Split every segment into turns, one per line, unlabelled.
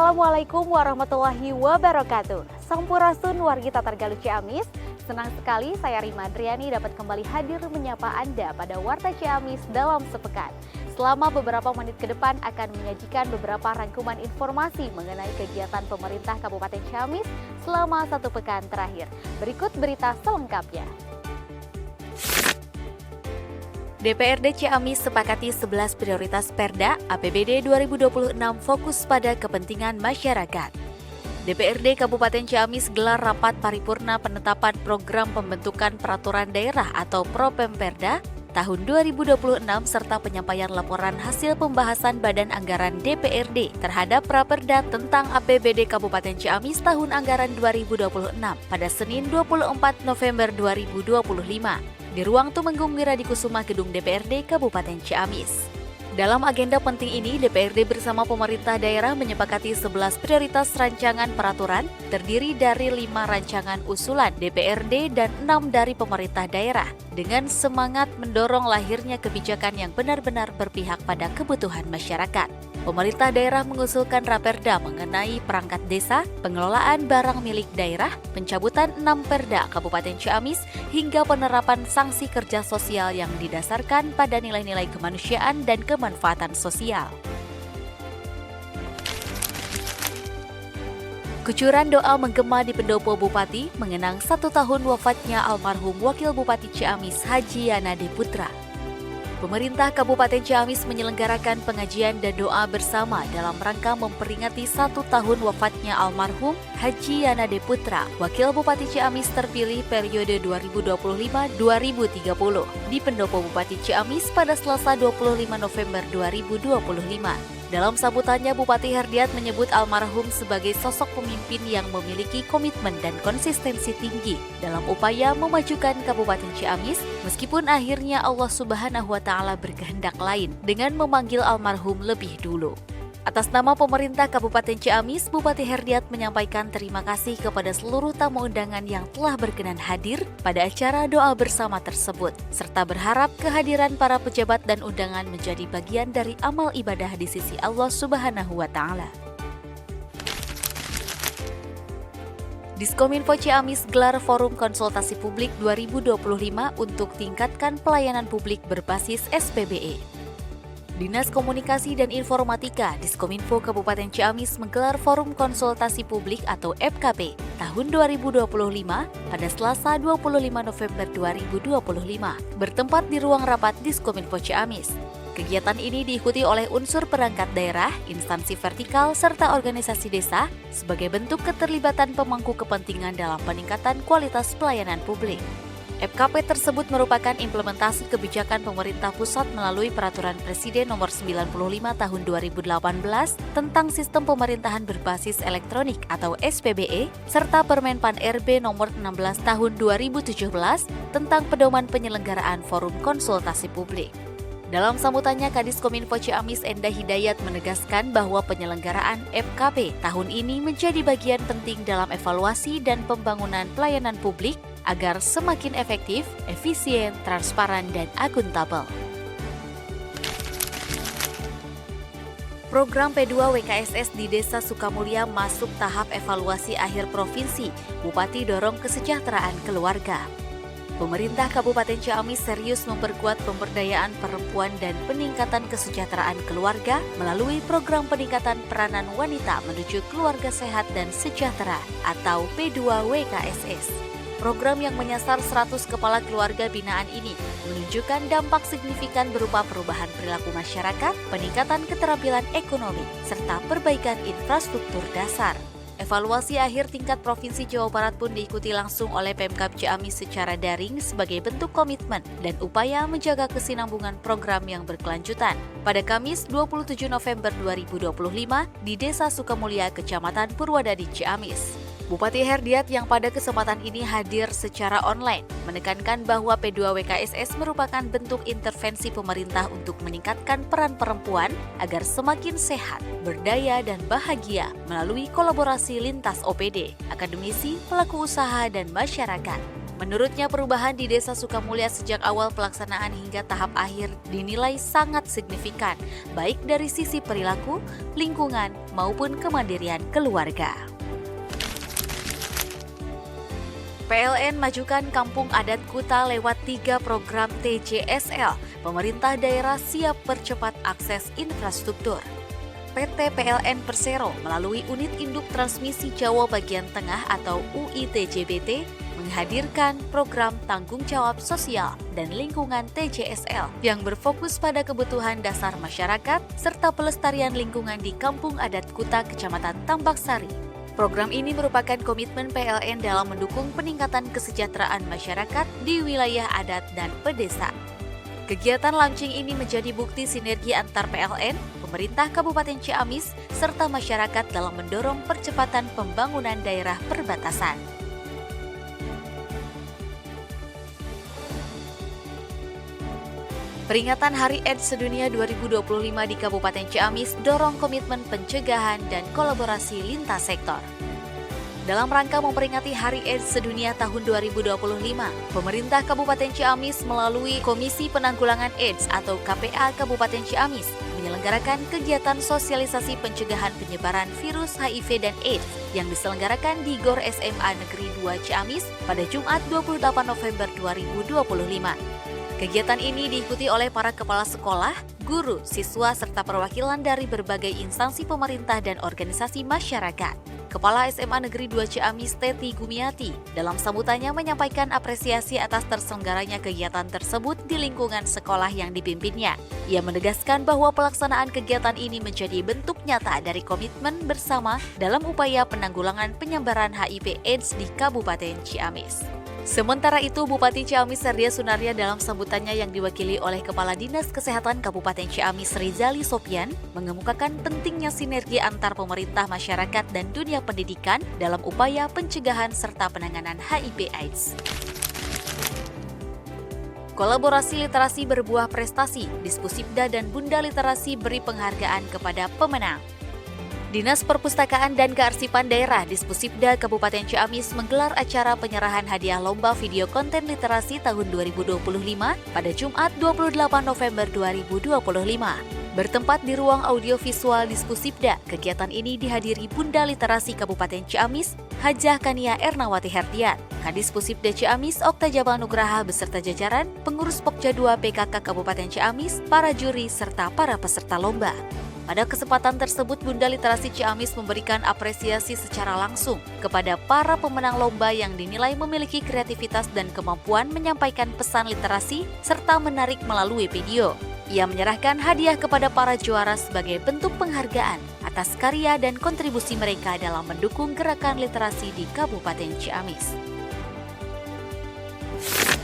Assalamualaikum warahmatullahi wabarakatuh. Sampurasun wargi Tatargaluh Ciamis. Senang sekali saya Rima Adriani dapat kembali hadir menyapa Anda pada Warta Ciamis dalam sepekan. Selama beberapa menit ke depan akan menyajikan beberapa rangkuman informasi mengenai kegiatan pemerintah Kabupaten Ciamis selama satu pekan terakhir. Berikut berita selengkapnya. DPRD Ciamis sepakati 11 prioritas Perda APBD 2026 fokus pada kepentingan masyarakat. DPRD Kabupaten Ciamis gelar rapat paripurna penetapan program pembentukan peraturan daerah atau Propemperda tahun 2026 serta penyampaian laporan hasil pembahasan Badan Anggaran DPRD terhadap Praperda tentang APBD Kabupaten Ciamis tahun anggaran 2026 pada Senin 24 November 2025. Di Ruang Tumenggung Wiradikusuma Gedung DPRD Kabupaten Ciamis. Dalam agenda penting ini, DPRD bersama pemerintah daerah menyepakati 11 prioritas rancangan peraturan, terdiri dari 5 rancangan usulan DPRD dan 6 dari pemerintah daerah, dengan semangat mendorong lahirnya kebijakan yang benar-benar berpihak pada kebutuhan masyarakat. Pemerintah daerah mengusulkan Raperda mengenai perangkat desa, pengelolaan barang milik daerah, pencabutan 6 Perda Kabupaten Ciamis, hingga penerapan sanksi kerja sosial yang didasarkan pada nilai-nilai kemanusiaan dan kemanfaatan sosial. Kucuran doa menggema di pendopo Bupati mengenang 1 tahun wafatnya almarhum Wakil Bupati Ciamis Haji Yanade Putra. Pemerintah Kabupaten Ciamis menyelenggarakan pengajian dan doa bersama dalam rangka memperingati 1 tahun wafatnya almarhum Haji Yanade Putra, Wakil Bupati Ciamis terpilih periode 2025-2030 di Pendopo Bupati Ciamis pada Selasa 25 November 2025. Dalam sambutannya, Bupati Herdiat menyebut almarhum sebagai sosok pemimpin yang memiliki komitmen dan konsistensi tinggi dalam upaya memajukan Kabupaten Ciamis, meskipun akhirnya Allah Subhanahu wa Ta'ala berkehendak lain dengan memanggil almarhum lebih dulu. Atas nama pemerintah Kabupaten Ciamis, Bupati Herdiat menyampaikan terima kasih kepada seluruh tamu undangan yang telah berkenan hadir pada acara doa bersama tersebut, serta berharap kehadiran para pejabat dan undangan menjadi bagian dari amal ibadah di sisi Allah Subhanahu wa Ta'ala. Diskominfo Ciamis gelar Forum Konsultasi Publik 2025 untuk tingkatkan pelayanan publik berbasis SPBE. Dinas Komunikasi dan Informatika Diskominfo Kabupaten Ciamis menggelar Forum Konsultasi Publik atau FKP tahun 2025 pada Selasa 25 November 2025 bertempat di ruang rapat Diskominfo Ciamis. Kegiatan ini diikuti oleh unsur perangkat daerah, instansi vertikal, serta organisasi desa sebagai bentuk keterlibatan pemangku kepentingan dalam peningkatan kualitas pelayanan publik. FKP tersebut merupakan implementasi kebijakan pemerintah pusat melalui Peraturan Presiden Nomor 95 Tahun 2018 tentang Sistem Pemerintahan Berbasis Elektronik atau SPBE, serta Permen Pan RB Nomor 16 Tahun 2017 tentang Pedoman Penyelenggaraan Forum Konsultasi Publik. Dalam sambutannya, Kadis Kominfo Ciamis Endah Hidayat menegaskan bahwa penyelenggaraan FKP tahun ini menjadi bagian penting dalam evaluasi dan pembangunan pelayanan publik agar semakin efektif, efisien, transparan, dan akuntabel. Program P2 WKSS di Desa Sukamulya masuk tahap evaluasi akhir provinsi. Bupati dorong kesejahteraan keluarga. Pemerintah Kabupaten Ciamis serius memperkuat pemberdayaan perempuan dan peningkatan kesejahteraan keluarga melalui program peningkatan peranan wanita menuju keluarga sehat dan sejahtera atau P2 WKSS. Program yang menyasar 100 kepala keluarga binaan ini menunjukkan dampak signifikan berupa perubahan perilaku masyarakat, peningkatan keterampilan ekonomi, serta perbaikan infrastruktur dasar. Evaluasi akhir tingkat Provinsi Jawa Barat pun diikuti langsung oleh Pemkab Ciamis secara daring sebagai bentuk komitmen dan upaya menjaga kesinambungan program yang berkelanjutan. Pada Kamis 27 November 2025 di Desa Sukamulya, Kecamatan Purwadadi, Ciamis. Bupati Herdiat yang pada kesempatan ini hadir secara online menekankan bahwa P2 WKSS merupakan bentuk intervensi pemerintah untuk meningkatkan peran perempuan agar semakin sehat, berdaya, dan bahagia melalui kolaborasi lintas OPD, akademisi, pelaku usaha, dan masyarakat. Menurutnya perubahan di Desa Sukamulya sejak awal pelaksanaan hingga tahap akhir dinilai sangat signifikan, baik dari sisi perilaku, lingkungan, maupun kemandirian keluarga. PLN majukan Kampung Adat Kuta lewat 3 program TJSL. Pemerintah daerah siap percepat akses infrastruktur. PT PLN Persero melalui Unit Induk Transmisi Jawa Bagian Tengah atau UITJBT menghadirkan program Tanggung Jawab Sosial dan Lingkungan TJSL yang berfokus pada kebutuhan dasar masyarakat serta pelestarian lingkungan di Kampung Adat Kuta, Kecamatan Tambak Sari. Program ini merupakan komitmen PLN dalam mendukung peningkatan kesejahteraan masyarakat di wilayah adat dan pedesaan. Kegiatan launching ini menjadi bukti sinergi antar PLN, pemerintah Kabupaten Ciamis, serta masyarakat dalam mendorong percepatan pembangunan daerah perbatasan. Peringatan Hari AIDS Sedunia 2025 di Kabupaten Ciamis dorong komitmen pencegahan dan kolaborasi lintas sektor. Dalam rangka memperingati Hari AIDS Sedunia tahun 2025, pemerintah Kabupaten Ciamis melalui Komisi Penanggulangan AIDS atau KPA Kabupaten Ciamis menyelenggarakan kegiatan sosialisasi pencegahan penyebaran virus HIV dan AIDS yang diselenggarakan di GOR SMA Negeri 2 Ciamis pada Jumat 28 November 2025. Kegiatan ini diikuti oleh para kepala sekolah, guru, siswa, serta perwakilan dari berbagai instansi pemerintah dan organisasi masyarakat. Kepala SMA Negeri 2 Ciamis Teti Gumiati dalam sambutannya menyampaikan apresiasi atas terselenggaranya kegiatan tersebut di lingkungan sekolah yang dipimpinnya. Ia menegaskan bahwa pelaksanaan kegiatan ini menjadi bentuk nyata dari komitmen bersama dalam upaya penanggulangan penyebaran HIV/AIDS di Kabupaten Ciamis. Sementara itu, Bupati Ciamis Serdia Sunaria dalam sambutannya yang diwakili oleh Kepala Dinas Kesehatan Kabupaten Ciamis Rizali Sopyan mengemukakan pentingnya sinergi antar pemerintah, masyarakat, dan dunia pendidikan dalam upaya pencegahan serta penanganan HIV/AIDS. Kolaborasi literasi berbuah prestasi, Dispusibda dan Bunda Literasi beri penghargaan kepada pemenang. Dinas Perpustakaan dan Kearsipan Daerah Dispusibda Kabupaten Ciamis menggelar acara penyerahan hadiah lomba video konten literasi tahun 2025 pada Jumat 28 November 2025. Bertempat di ruang audiovisual Dispusibda, kegiatan ini dihadiri Bunda Literasi Kabupaten Ciamis, Hajah Kania Ernawati Herdian, Kadis Pusibda Ciamis Okta Jabal Nugraha beserta jajaran, pengurus Pokja 2 PKK Kabupaten Ciamis, para juri, serta para peserta lomba. Pada kesempatan tersebut, Bunda Literasi Ciamis memberikan apresiasi secara langsung kepada para pemenang lomba yang dinilai memiliki kreativitas dan kemampuan menyampaikan pesan literasi serta menarik melalui video. Ia menyerahkan hadiah kepada para juara sebagai bentuk penghargaan atas karya dan kontribusi mereka dalam mendukung gerakan literasi di Kabupaten Ciamis.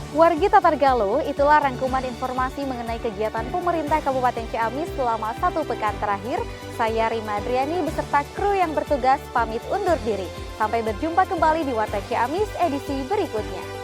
Wargi Tatargalo, itulah rangkuman informasi mengenai kegiatan pemerintah Kabupaten Ciamis selama 1 pekan terakhir. Saya Rima Adriani beserta kru yang bertugas pamit undur diri. Sampai berjumpa kembali di Warta Ciamis edisi berikutnya.